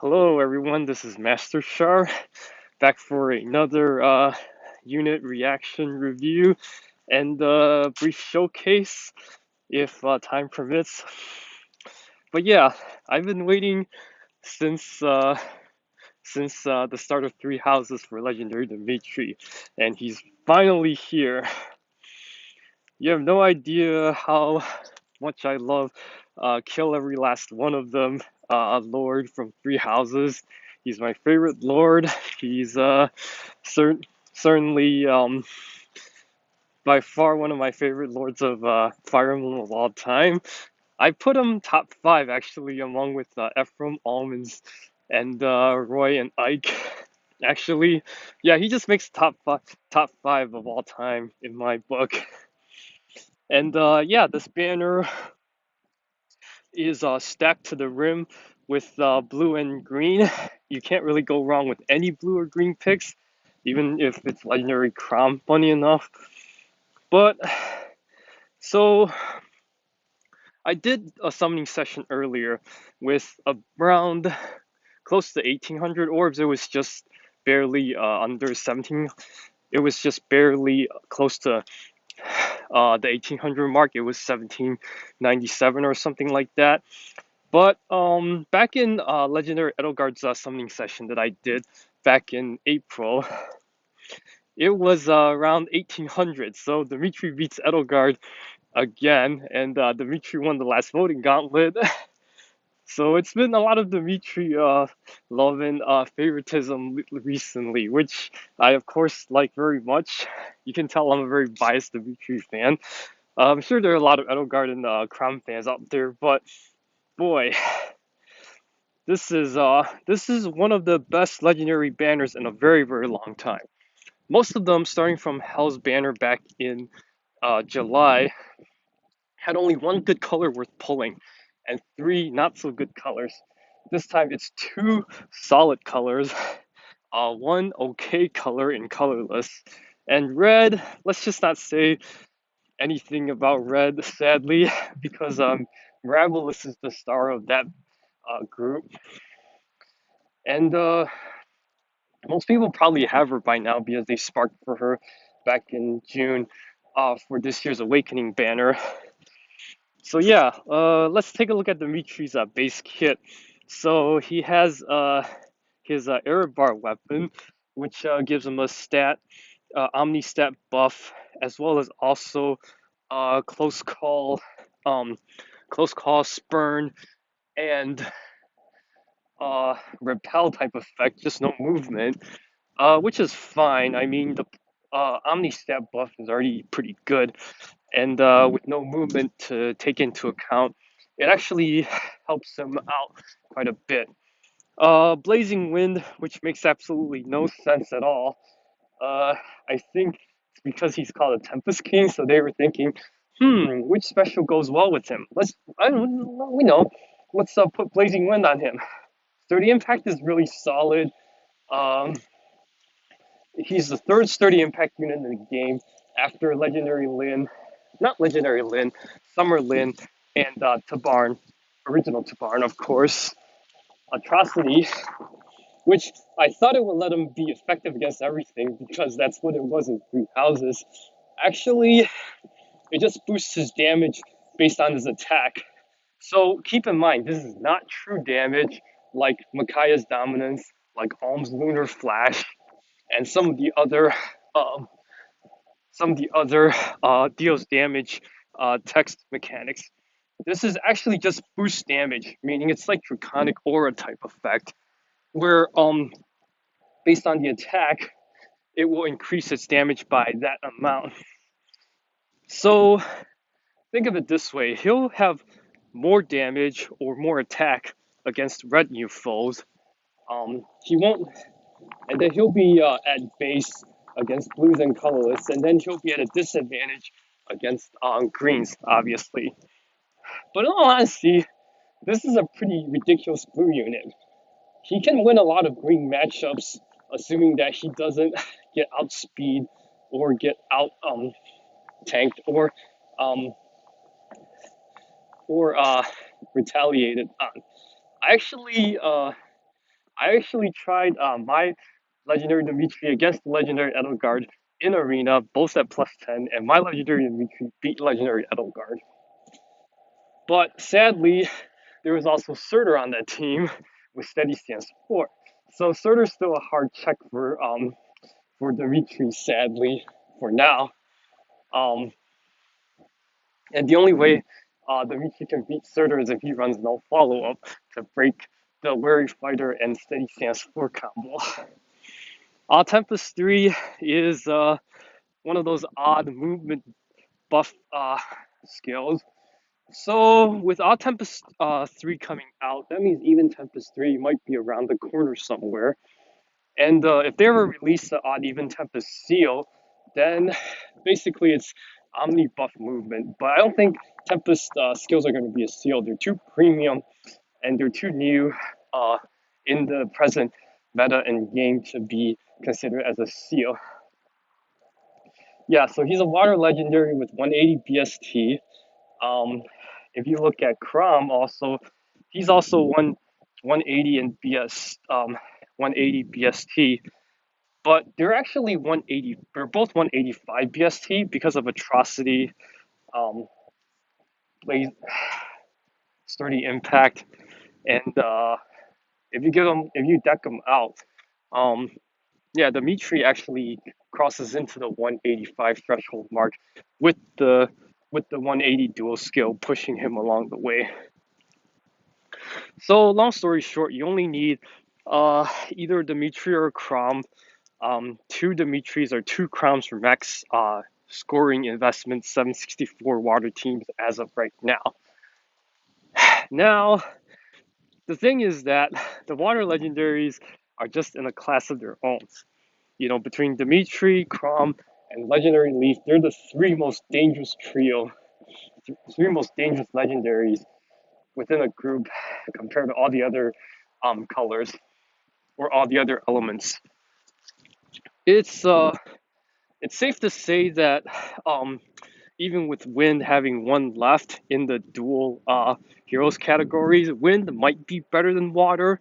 Hello, everyone. This is Master Shar back for another unit reaction review and brief showcase if time permits. But yeah, I've been waiting since the start of Three Houses for Legendary Dimitri, and he's finally here. You have no idea how much I love Kill Every Last One of Them, Lord from Three Houses. He's my favorite Lord. He's cer certainly by far one of my favorite Lords of Fire Emblem of all time. I put him top five actually, along with Ephraim, Almonds, and Roy and Ike. Actually, yeah, he just makes top five of all time in my book. And yeah, this banner is stacked to the rim with blue and green. You can't really go wrong with any blue or green picks, even if it's legendary Crom, funny enough. But so I did a summoning session earlier with around close to 1800 orbs. It was just barely under 17. It was just barely close to the 1800 mark. It was 1797 or something like that. But back in Legendary Edelgard's summoning session that I did back in April, it was around 1800. So Dimitri beats Edelgard again, and Dimitri won the last voting gauntlet. So it's been a lot of Dimitri love and favoritism recently, which I of course like very much. You can tell I'm a very biased Dimitri fan. I'm sure there are a lot of Edelgard and Crown fans out there, but boy, this is one of the best legendary banners in a very long time. Most of them, starting from Hell's Banner back in July, had only one good color worth pulling, and three not so good colors. This time it's two solid colors, one okay color in colorless, and red. Let's just not say anything about red, sadly, because Miraculous is the star of that group, and most people probably have her by now because they sparked for her back in June for this year's Awakening banner. So yeah, let's take a look at Dimitri's base kit. So he has his Erebar weapon, which gives him a Omni stat buff, as well as also uh, close call, um, close call, spurn, and repel type effect, just no movement. Which is fine. I mean, the Omni stat buff is already pretty good, and with no movement to take into account, it actually helps him out quite a bit. Blazing Wind, which makes absolutely no sense at all. I think it's because he's called a Tempest King, so they were thinking, which special goes well with him? I don't, we know, let's put Blazing Wind on him. Sturdy Impact is really solid. Um, He's the third sturdy impact unit in the game after Legendary Lyn, not Legendary Lyn, Summer Lyn, and Tabarn, original Tabarn, of course. Atrocity, which I thought it would let him be effective against everything because that's what it was in Three Houses. Actually, it just boosts his damage based on his attack. So keep in mind, this is not true damage like Makaya's Dominance, like Alm's Lunar Flash, and um, some of the other deals damage text mechanics. This is actually just boost damage, meaning it's like Draconic Aura type effect, where based on the attack, it will increase its damage by that amount. So think of it this way: he'll have more damage or more attack against retinue foes. He won't, and then he'll be at base against blues and colorless, and then he'll be at a disadvantage against greens, obviously. But in all honesty, this is a pretty ridiculous blue unit. He can win a lot of green matchups, assuming that he doesn't get outspeed or get out tanked um, or retaliated on. I actually I actually tried my legendary Dimitri against the legendary Edelgard in arena, both at +10, and my legendary Dimitri beat legendary Edelgard. But sadly, there was also Surtur on that team with steady stance 4. So Surtur's still a hard check for Dimitri, sadly, for now. Um, and the only way Dimitri can beat Surtur is if he runs no follow up to break the Wary Fighter and steady stance 4 combo. Tempest 3 is one of those odd movement buff skills. So with Odd Tempest 3 coming out, that means Even Tempest 3 might be around the corner somewhere. And if they ever release the Odd Even Tempest Seal, then basically it's Omni buff movement. But I don't think Tempest skills are going to be a seal. They're too premium and they're too new in the present meta and game to be considered as a seal. Yeah, so he's a water legendary with 180 BST. If you look at Crom, also, he's also 180 in 180 BST, but they're actually 180. They're both 185 BST because of atrocity, um, blaze, sturdy impact, and if you deck them out, um, yeah, Dimitri actually crosses into the 185 threshold mark with the 180 dual skill pushing him along the way. So long story short, you only need either Dimitri or Crom. Two Dimitris or two Croms for max scoring investment 764 water teams as of right now. Now, the thing is that the water legendaries are just in a class of their own. You know, between Dimitri, Crom, and Legendary Leaf, they're the three most dangerous trio, three most dangerous legendaries within a group compared to all the other colors or all the other elements. It's it's safe to say that even with Wind having one left in the dual heroes categories, Wind might be better than Water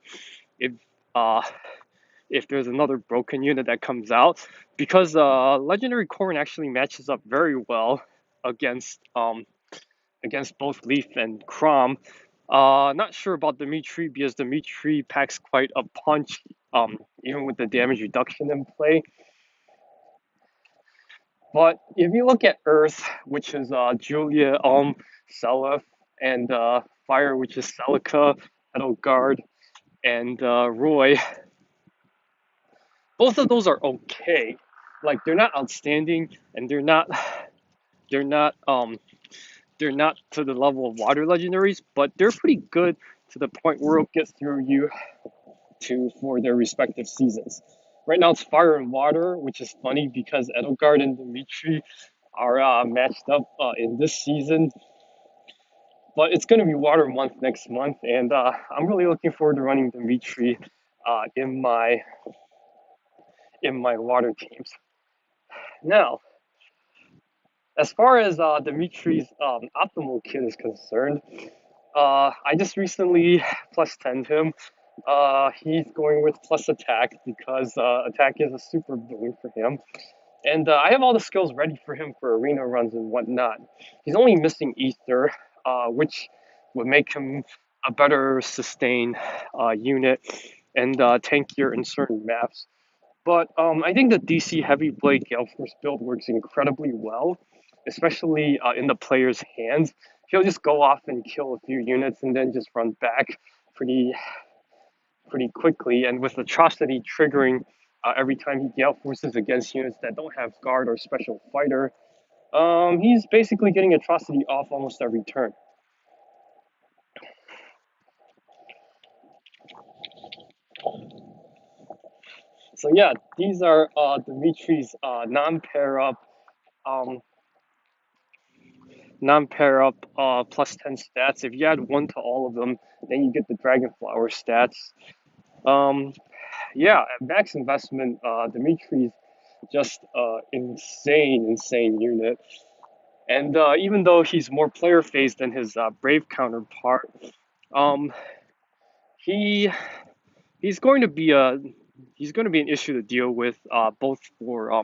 if uh, if there's another broken unit that comes out, because Legendary Corrin actually matches up very well against against both Leaf and Crom. Not sure about Dimitri because Dimitri packs quite a punch, even with the damage reduction in play. But if you look at Earth, which is Julia, Seliph, and Fire, which is Celica, Edelgard, and Roy, both of those are okay. Like they're not outstanding, and they're not they're not to the level of water legendaries, but they're pretty good to the point where it'll get through you to for their respective seasons. Right now it's fire and water, which is funny because Edelgard and Dimitri are matched up in this season. But it's going to be water month next month, and I'm really looking forward to running Dimitri in my water teams. Now, as far as Dimitri's optimal kit is concerned, I just recently plus 10'd him. He's going with plus attack because attack is a super boon for him. And I have all the skills ready for him for arena runs and whatnot. He's only missing Ether, which would make him a better sustain unit and tankier in certain maps. But I think the DC Heavy Blade Gale Force build works incredibly well, especially in the player's hands. He'll just go off and kill a few units and then just run back pretty quickly. And with Atrocity triggering every time he Gale Forces against units that don't have Guard or Special Fighter, he's basically getting Atrocity off almost every turn. So yeah, these are Dimitri's non-pair up um, non-pair up plus 10 stats. If you add one to all of them, then you get the Dragonflower stats. Um, yeah, at max investment, Dimitri's just insane unit. And even though he's more player phased than his Brave counterpart, um, he he's going to be a he's going to be an issue to deal with both for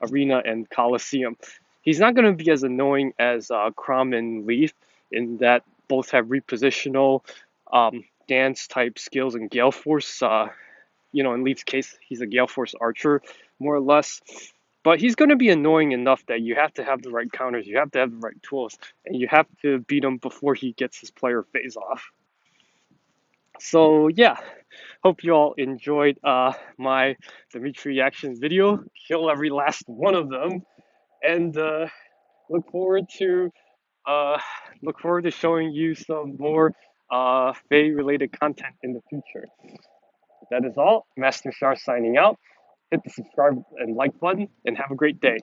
Arena and Coliseum. He's not going to be as annoying as Crom and Leaf in that both have repositional dance type skills and Gale Force. In Leaf's case, he's a Gale Force archer, more or less. But he's going to be annoying enough that you have to have the right counters, you have to have the right tools, and you have to beat him before he gets his player phase off. So yeah, hope you all enjoyed my Dimitri reaction video. Kill every last one of them, and look forward to uh, look forward to showing you some more Fae related content in the future. That is all. Master Shar signing out. Hit the subscribe and like button, and have a great day.